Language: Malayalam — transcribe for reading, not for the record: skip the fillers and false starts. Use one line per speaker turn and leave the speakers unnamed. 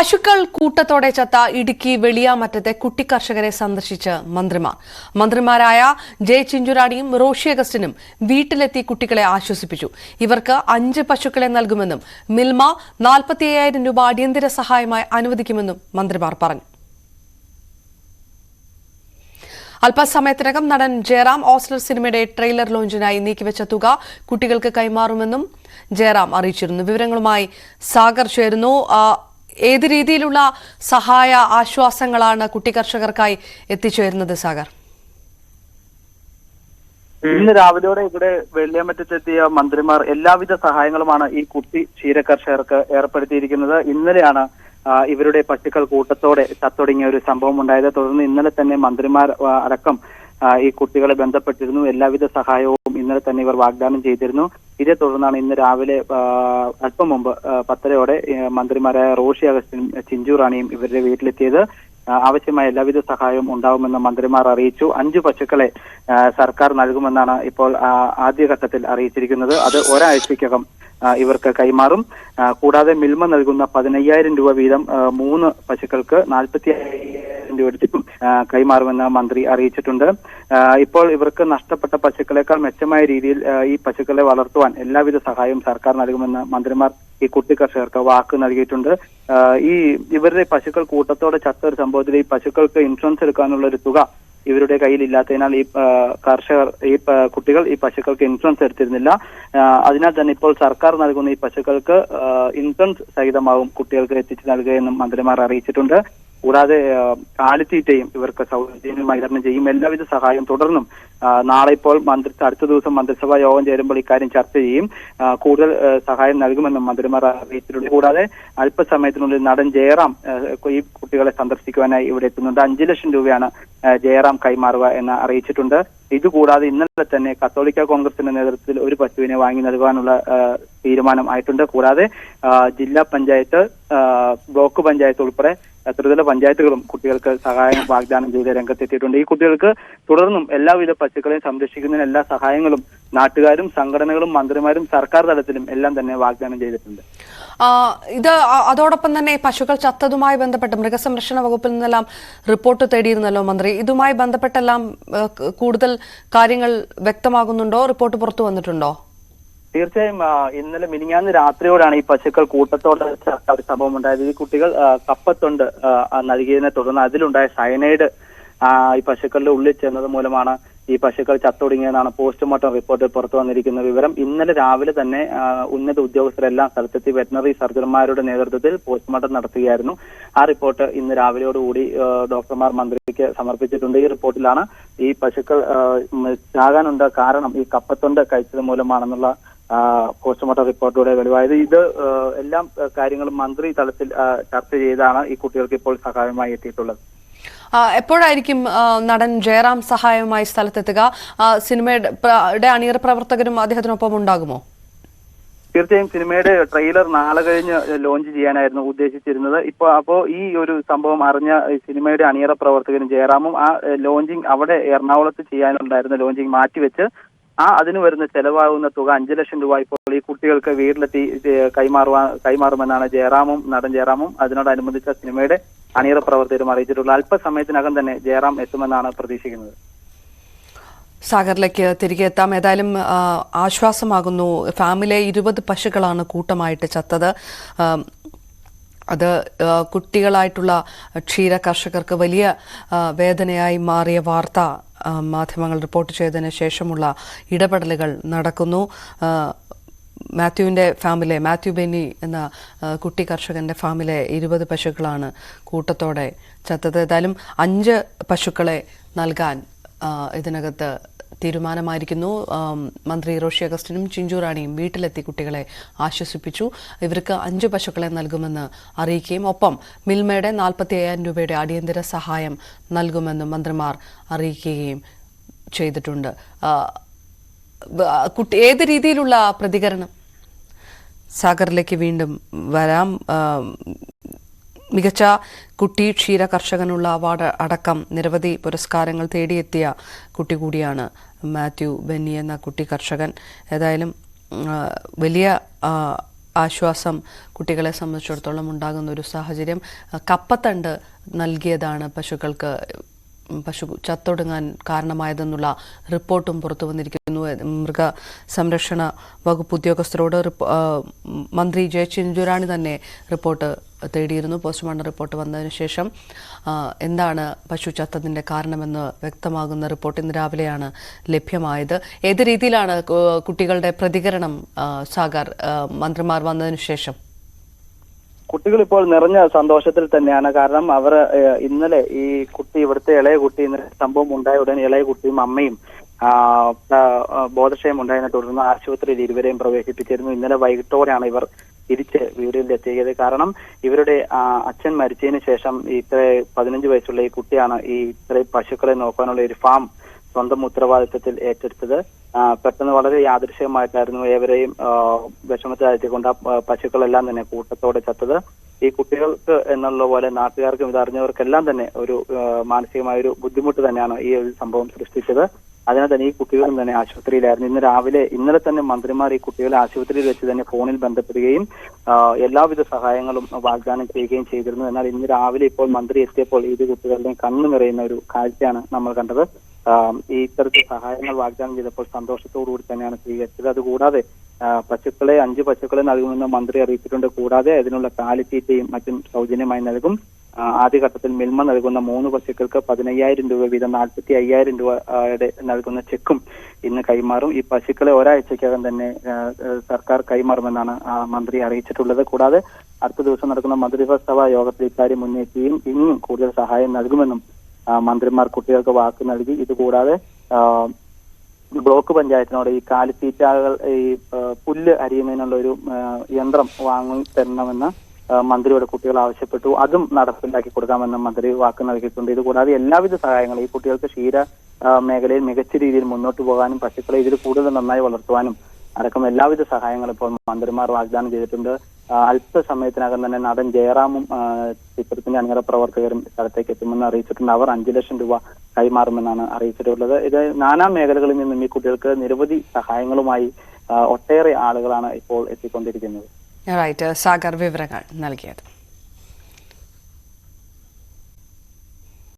പശുക്കൾ കൂട്ടത്തോടെ ചത്ത ഇടുക്കി വെളിയാമറ്റത്തെ കുട്ടി കർഷകരെ സന്ദർശിച്ച് മന്ത്രിമാരായ ജെ ചിഞ്ചുറാണിയും റോഷി അഗസ്റ്റിനും വീട്ടിലെത്തി കുട്ടികളെ ആശ്വസിപ്പിച്ചു. ഇവർക്ക് 5 പശുക്കളെ നൽകുമെന്നും മിൽമ 45,000 രൂപ അടിയന്തര സഹായമായി അനുവദിക്കുമെന്നും മന്ത്രിമാർ പറഞ്ഞു. അല്പസമയത്തിനകം നടൻ ജയറാം ഓസ്ലർ സിനിമയുടെ ട്രെയിലർ ലോഞ്ചിനായി നീക്കിവെച്ച തുക കുട്ടികൾക്ക് കൈമാറുമെന്നും ജയറാം അറിയിച്ചിരുന്നു. വിവരങ്ങളുമായി സാഗർ ചേരുന്നു. ഏത് രീതിയിലുള്ള സഹായ ആശ്വാസങ്ങളാണ് കുട്ടി കർഷകർക്കായി എത്തിച്ചേരുന്നത് സാഗർ?
ഇന്ന് രാവിലെയോടെ ഇവിടെ വെള്ളിയാമറ്റത്തെത്തിയ മന്ത്രിമാർ എല്ലാവിധ സഹായങ്ങളുമാണ് ഈ കുട്ടി ക്ഷീരകർഷകർക്ക് ഏർപ്പെടുത്തിയിരിക്കുന്നത്. ഇന്നലെയാണ് ഇവരുടെ പശുക്കൾ കൂട്ടത്തോടെ ചത്തൊടുങ്ങിയ ഒരു സംഭവം ഉണ്ടായത്. തുടർന്ന് ഇന്നലെ തന്നെ മന്ത്രിമാർ അടക്കം ഈ കുട്ടികളെ ബന്ധപ്പെട്ടിരുന്നു. എല്ലാവിധ സഹായവും ഇന്നലെ തന്നെ ഇവർ വാഗ്ദാനം ചെയ്തിരുന്നു. ഇതേ തുടർന്നാണ് ഇന്ന് രാവിലെ അല്പം മുമ്പ് 10:30 മന്ത്രിമാരായ റോഷി അഗസ്റ്റിനും ചിഞ്ചുറാണിയും ഇവരുടെ വീട്ടിലെത്തിയത്. ആവശ്യമായ എല്ലാവിധ സഹായവും ഉണ്ടാവുമെന്ന് മന്ത്രിമാർ അറിയിച്ചു. 5 പശുക്കളെ സർക്കാർ നൽകുമെന്നാണ് ഇപ്പോൾ ആദ്യഘട്ടത്തിൽ അറിയിച്ചിരിക്കുന്നത്. അത് ഒരാഴ്ചയ്ക്കകം ഇവർക്ക് കൈമാറും. കൂടാതെ മിൽമ നൽകുന്ന 15,000 രൂപ വീതം 3 പശുക്കൾക്ക് 45,000 രൂപ എടുത്തിട്ടും കൈമാറുമെന്ന് മന്ത്രി അറിയിച്ചിട്ടുണ്ട്. ഇപ്പോൾ ഇവർക്ക് നഷ്ടപ്പെട്ട പശുക്കളെക്കാൾ മെച്ചമായ രീതിയിൽ ഈ പശുക്കളെ വളർത്തുവാൻ എല്ലാവിധ സഹായവും സർക്കാർ നൽകുമെന്ന് മന്ത്രിമാർ ഈ കുട്ടി കർഷകർക്ക് വാക്ക് നൽകിയിട്ടുണ്ട്. ഇവരുടെ പശുക്കൾ കൂട്ടത്തോടെ ചത്ത ഒരു സംഭവത്തിൽ ഈ പശുക്കൾക്ക് ഇൻഷുറൻസ് എടുക്കാനുള്ള ഒരു തുക ഇവരുടെ കയ്യിലില്ലാത്തതിനാൽ ഈ കുട്ടികൾ ഈ പശുക്കൾക്ക് ഇൻഷുറൻസ് എടുത്തിരുന്നില്ല. അതിനാൽ തന്നെ ഇപ്പോൾ സർക്കാർ നൽകുന്ന ഈ പശുക്കൾക്ക് ഇൻഷുറൻസ് സഹിതമാവും കുട്ടികൾക്ക് എത്തിച്ചു നൽകുകയെന്നും മന്ത്രിമാർ അറിയിച്ചിട്ടുണ്ട്. കൂടാതെ കാലിത്തീറ്റയും ഇവർക്ക് സൗജന്യമായി വിതരണം ചെയ്യും. എല്ലാവിധ സഹായവും തുടർന്നും നാളെ ഇപ്പോൾ അടുത്ത ദിവസം മന്ത്രിസഭാ യോഗം ചേരുമ്പോൾ ഇക്കാര്യം ചർച്ച ചെയ്യും. കൂടുതൽ സഹായം നൽകുമെന്നും മന്ത്രിമാർ അറിയിച്ചിട്ടുണ്ട്. കൂടാതെ അല്പസമയത്തിനുള്ളിൽ നടൻ ജയറാം ഈ കുട്ടികളെ സന്ദർശിക്കുവാനായി ഇവിടെ എത്തുന്നുണ്ട്. 5 ലക്ഷം രൂപയാണ് ജയറാം കൈമാറുക എന്ന് അറിയിച്ചിട്ടുണ്ട്. ഇതുകൂടാതെ ഇന്നലെ തന്നെ കത്തോലിക്ക കോൺഗ്രസിന്റെ നേതൃത്വത്തിൽ ഒരു പശുവിനെ വാങ്ങി നൽകാനുള്ള തീരുമാനം ആയിട്ടുണ്ട്. കൂടാതെ ജില്ലാ പഞ്ചായത്ത്, ബ്ലോക്ക് പഞ്ചായത്ത് ഉൾപ്പെടെ ത്രിതല പഞ്ചായത്തുകളും കുട്ടികൾക്ക് സഹായം വാഗ്ദാനം ചെയ്ത് രംഗത്തെത്തിയിട്ടുണ്ട്. ഈ കുട്ടികൾക്ക് തുടർന്നും എല്ലാവിധ പശുക്കളെയും സംരക്ഷിക്കുന്നതിന് എല്ലാ സഹായങ്ങളും നാട്ടുകാരും സംഘടനകളും മന്ത്രിമാരും സർക്കാർ തലത്തിലും എല്ലാം തന്നെ വാഗ്ദാനം ചെയ്തിട്ടുണ്ട്.
അതോടൊപ്പം തന്നെ പശുക്കൾ ചത്തതുമായി ബന്ധപ്പെട്ട് മൃഗസംരക്ഷണ വകുപ്പിൽ നിന്നെല്ലാം റിപ്പോർട്ട് തേടിയിരുന്നല്ലോ മന്ത്രി. ഇതുമായി ബന്ധപ്പെട്ടെല്ലാം കൂടുതൽ കാര്യങ്ങൾ വ്യക്തമാകുന്നുണ്ടോ? റിപ്പോർട്ട് പുറത്തു വന്നിട്ടുണ്ടോ?
തീർച്ചയായും ഇന്നലെ മിനിഞ്ഞാന്ന് രാത്രിയോടാണ് ഈ പശുക്കൾ കൂട്ടത്തോടെ ഒരു സംഭവം ഉണ്ടായത്. ഈ കുട്ടികൾ കപ്പത്തൊണ്ട് നൽകിയതിനെ തുടർന്ന് അതിലുണ്ടായ സയനൈഡ് ഈ പശുക്കളുടെ ഉള്ളിൽ ചെന്നത് മൂലമാണ് ഈ പശുക്കൾ ചത്തൊടുങ്ങിയെന്നാണ് പോസ്റ്റ്മോർട്ടം റിപ്പോർട്ടിൽ പുറത്തു വന്നിരിക്കുന്ന വിവരം. ഇന്നലെ രാവിലെ തന്നെ ഉന്നത ഉദ്യോഗസ്ഥരെല്ലാം സ്ഥലത്തെത്തി വെറ്ററിനറി സർജൻമാരുടെ നേതൃത്വത്തിൽ പോസ്റ്റ്മോർട്ടം നടത്തുകയായിരുന്നു. ആ റിപ്പോർട്ട് ഇന്ന് രാവിലെയോടുകൂടി ഡോക്ടർമാർ മന്ത്രിക്ക് സമർപ്പിച്ചിട്ടുണ്ട്. ഈ റിപ്പോർട്ടിലാണ് ഈ പശുക്കൾ ചാകാനുണ്ട കാരണം ഈ കപ്പത്തൊണ്ട് കഴിച്ചത് മൂലമാണെന്നുള്ള പോസ്റ്റ്മോർട്ടം റിപ്പോർട്ടിലൂടെ വെളിവായത്. ഇത് എല്ലാം കാര്യങ്ങളും മന്ത്രി തലത്തിൽ ചർച്ച ചെയ്താണ് ഈ കുട്ടികൾക്ക് ഇപ്പോൾ സഹായമായി എത്തിയിട്ടുള്ളത്.
എപ്പോഴായിരിക്കും നടൻ ജയറാം സഹായവുമായി സ്ഥലത്തെത്തുക? സിനിമയുടെ അണിയറ പ്രവർത്തകരും അദ്ദേഹത്തിനൊപ്പം ഉണ്ടാകുമോ?
തീർച്ചയായും സിനിമയുടെ ട്രെയിലർ നാളെ കഴിഞ്ഞ് ലോഞ്ച് ചെയ്യാനായിരുന്നു ഉദ്ദേശിച്ചിരുന്നത്. അപ്പോ ഈ ഒരു സംഭവം അറിഞ്ഞ സിനിമയുടെ അണിയറ പ്രവർത്തകരും ജയറാമും ആ ലോഞ്ചിങ് അവിടെ എറണാകുളത്ത് ചെയ്യാനുണ്ടായിരുന്ന ലോഞ്ചിങ് മാറ്റിവെച്ച് അതിന് വരുന്ന ചെലവാകുന്ന തുക 5 ലക്ഷം രൂപ ഇപ്പോൾ ഈ കുട്ടികൾക്ക് വീട്ടിലെത്തി കൈമാറുമെന്നാണ് നടൻ ജയറാമും അതിനോടനുബന്ധിച്ച സിനിമയുടെ അണിയറ പ്രവർത്തകരും അറിയിച്ചിട്ടുള്ളത്. അല്പസമയത്തിനകം തന്നെ ജയറാം എത്തുമെന്നാണ് പ്രതീക്ഷിക്കുന്നത്.
സാഗറിലേക്ക് തിരികെ എത്താം. ഏതായാലും ആശ്വാസമാകുന്നു. ഫാമിലെ 20 പശുക്കളാണ് കൂട്ടമായിട്ട് ചത്തത്. അത് കുട്ടികളായിട്ടുള്ള ക്ഷീര കർഷകർക്ക് വലിയ വേദനയായി മാറിയ വാർത്ത മാധ്യമങ്ങൾ റിപ്പോർട്ട് ചെയ്തതിന് ശേഷമുള്ള ഇടപെടലുകൾ നടക്കുന്നു. മാത്യു ബെന്നി എന്ന കുട്ടി കർഷകന്റെ ഫാമിലെ 20 പശുക്കളാണ് കൂട്ടത്തോടെ ചത്തത്. ഏതായാലും 5 പശുക്കളെ നൽകാൻ ഇതിനകത്ത് തീരുമാനമായിരിക്കുന്നു. മന്ത്രി റോഷി അഗസ്റ്റിനും ചിഞ്ചുറാണിയും വീട്ടിലെത്തി കുട്ടികളെ ആശ്വസിപ്പിച്ചു. ഇവർക്ക് 5 പശുക്കളെ നൽകുമെന്ന് അറിയിക്കുകയും ഒപ്പം മിൽമയുടെ 45,000 രൂപയുടെ അടിയന്തര സഹായം നൽകുമെന്നും മന്ത്രിമാർ അറിയിക്കുകയും ചെയ്തിട്ടുണ്ട്. ഏത് രീതിയിലുള്ള പ്രതികരണം? സാഗറിലേക്ക് വീണ്ടും വരാം. മികച്ച കുട്ടി ക്ഷീര കർഷകനുള്ള അവാർഡ് അടക്കം നിരവധി പുരസ്കാരങ്ങൾ തേടിയെത്തിയ കുട്ടി കൂടിയാണ് മാത്യു ബെന്നി എന്ന കുട്ടി കർഷകൻ. ഏതായാലും വലിയ ആശ്വാസം കുട്ടികളെ സംബന്ധിച്ചിടത്തോളം ഉണ്ടാകുന്ന ഒരു സാഹചര്യം. കപ്പത്തണ്ട് നൽകിയതാണ് പശു ചത്തൊടുങ്ങാൻ കാരണമായതെന്നുള്ള റിപ്പോർട്ടും പുറത്തു വന്നിരിക്കുന്നു. മൃഗസംരക്ഷണ വകുപ്പ് ഉദ്യോഗസ്ഥരോട് മന്ത്രി ജെ ചിഞ്ചുറാണി തന്നെ റിപ്പോർട്ട് തേടിയിരുന്നു. പോസ്റ്റ്മോർട്ടം റിപ്പോർട്ട് വന്നതിന് ശേഷം എന്താണ് പശു ചത്തതിൻ്റെ കാരണമെന്ന് വ്യക്തമാകുന്ന റിപ്പോർട്ട് ഇന്ന് രാവിലെയാണ് ലഭ്യമായത്. ഏത് രീതിയിലാണ് കുട്ടികളുടെ പ്രതികരണം സാഗർ മന്ത്രിമാർ വന്നതിന് ശേഷം?
കുട്ടികൾ ഇപ്പോൾ നിറഞ്ഞ സന്തോഷത്തിൽ തന്നെയാണ്. കാരണം അവർ ഇന്നലെ ഈ കുട്ടി, ഇവിടുത്തെ ഇളയ കുട്ടി, ഇന്നലെ സംഭവം ഉണ്ടായ ഉടനെ ഇളയ കുട്ടിയും അമ്മയും ബോധക്ഷയം ഉണ്ടായതിനെ തുടർന്ന് ആശുപത്രിയിൽ ഇരുവരെയും പ്രവേശിപ്പിച്ചിരുന്നു. ഇന്നലെ വൈകിട്ടോടെയാണ് ഇവർ തിരിച്ച് വീട്ടിലെത്തിയത്. കാരണം ഇവരുടെ അച്ഛൻ മരിച്ചതിന് ശേഷം ഇത്ര 15 വയസ്സുള്ള ഈ കുട്ടിയാണ് ഈ ഇത്രയും പശുക്കളെ നോക്കാനുള്ള ഒരു ഫാം സ്വന്തം ഉത്തരവാദിത്വത്തിൽ ഏറ്റെടുത്തത്. പെട്ടെന്ന് വളരെ യാദൃശ്യമായിട്ടായിരുന്നു ഏവരെയും വിഷമത്തിലാഴ്ത്തിക്കൊണ്ട് പശുക്കളെല്ലാം തന്നെ കൂട്ടത്തോടെ ചത്തത്. ഈ കുട്ടികൾക്ക് എന്നുള്ള പോലെ നാട്ടുകാർക്കും ഇതറിഞ്ഞവർക്കെല്ലാം തന്നെ ഒരു മാനസികമായ ഒരു ബുദ്ധിമുട്ട് തന്നെയാണ് ഈ ഒരു സംഭവം സൃഷ്ടിച്ചത്. അതിനാൽ തന്നെ ഈ കുട്ടികളും തന്നെ ആശുപത്രിയിലായിരുന്നു. ഇന്നലെ തന്നെ മന്ത്രിമാർ ഈ കുട്ടികളെ ആശുപത്രിയിൽ വെച്ച് തന്നെ ഫോണിൽ ബന്ധപ്പെടുകയും എല്ലാവിധ സഹായങ്ങളും വാഗ്ദാനം ചെയ്യുകയും ചെയ്തിരുന്നു. എന്നാൽ ഇന്ന് രാവിലെ ഇപ്പോൾ മന്ത്രി എത്തിയപ്പോൾ ഈ കുട്ടികളുടെയും കണ്ണു നിറയുന്ന ഒരു കാഴ്ചയാണ് നമ്മൾ കണ്ടത്. ഈ ഇത്തരത്തിൽ സഹായങ്ങൾ വാഗ്ദാനം ചെയ്തപ്പോൾ സന്തോഷത്തോടുകൂടി തന്നെയാണ് സ്വീകരിച്ചത്. അതുകൂടാതെ 5 പശുക്കളെ നൽകുമെന്ന് മന്ത്രി അറിയിച്ചിട്ടുണ്ട്. കൂടാതെ അതിനുള്ള കാലിത്തീറ്റയും മറ്റും സൗജന്യമായി നൽകും. ആദ്യഘട്ടത്തിൽ മിൽമ നൽകുന്ന 3 പശുക്കൾക്ക് 15,000 രൂപ വീതം 45,000 രൂപയുടെ നൽകുന്ന ചെക്കും ഇന്ന് കൈമാറും. ഈ പശുക്കളെ ഒരാഴ്ചക്കകം തന്നെ സർക്കാർ കൈമാറുമെന്നാണ് മന്ത്രി അറിയിച്ചിട്ടുള്ളത്. കൂടാതെ അടുത്ത ദിവസം നടക്കുന്ന മന്ത്രിസഭാ യോഗത്തിൽ ഇക്കാര്യം ഉന്നയിക്കുകയും ഇനിയും കൂടുതൽ സഹായം നൽകുമെന്നും മന്ത്രിമാർ കുട്ടികൾക്ക് വാക്ക് നൽകി. ഇതുകൂടാതെ ബ്ലോക്ക് പഞ്ചായത്തിനോട് ഈ കാലിത്തീറ്റകൾ, ഈ പുല്ല് അരിയുന്നതിനുള്ള ഒരു യന്ത്രം വാങ്ങി തരണമെന്ന് മന്ത്രിയോട് കുട്ടികൾ ആവശ്യപ്പെട്ടു. അതും നടപ്പിലാക്കി കൊടുക്കാമെന്ന് മന്ത്രി വാക്ക് നൽകിയിട്ടുണ്ട്. ഇതുകൂടാതെ എല്ലാവിധ സഹായങ്ങളും ഈ കുട്ടികൾക്ക് ക്ഷീര മേഖലയിൽ മികച്ച രീതിയിൽ മുന്നോട്ട് പോകാനും പശുക്കളെ ഇതിൽ കൂടുതൽ നന്നായി വളർത്തുവാനും അടക്കം എല്ലാവിധ സഹായങ്ങളും ഇപ്പോൾ മന്ത്രിമാർ വാഗ്ദാനം ചെയ്തിട്ടുണ്ട്. അല്പസമയത്തിനകം തന്നെ നടൻ ജയറാമും ചിത്രത്തിന്റെ അണിയറ പ്രവർത്തകരും സ്ഥലത്തേക്ക് എത്തുമെന്ന് അറിയിച്ചിട്ടുണ്ട്. അവർ 5 ലക്ഷം രൂപ കൈമാറുമെന്നാണ് അറിയിച്ചിട്ടുള്ളത്. ഇത് നാനാ മേഖലകളിൽ നിന്നും ഈ കുട്ടികൾക്ക് നിരവധി സഹായങ്ങളുമായി ഒട്ടേറെ ആളുകളാണ് ഇപ്പോൾ എത്തിക്കൊണ്ടിരിക്കുന്നത്.
സാഗർ വിവരങ്ങൾ നൽകിയത്.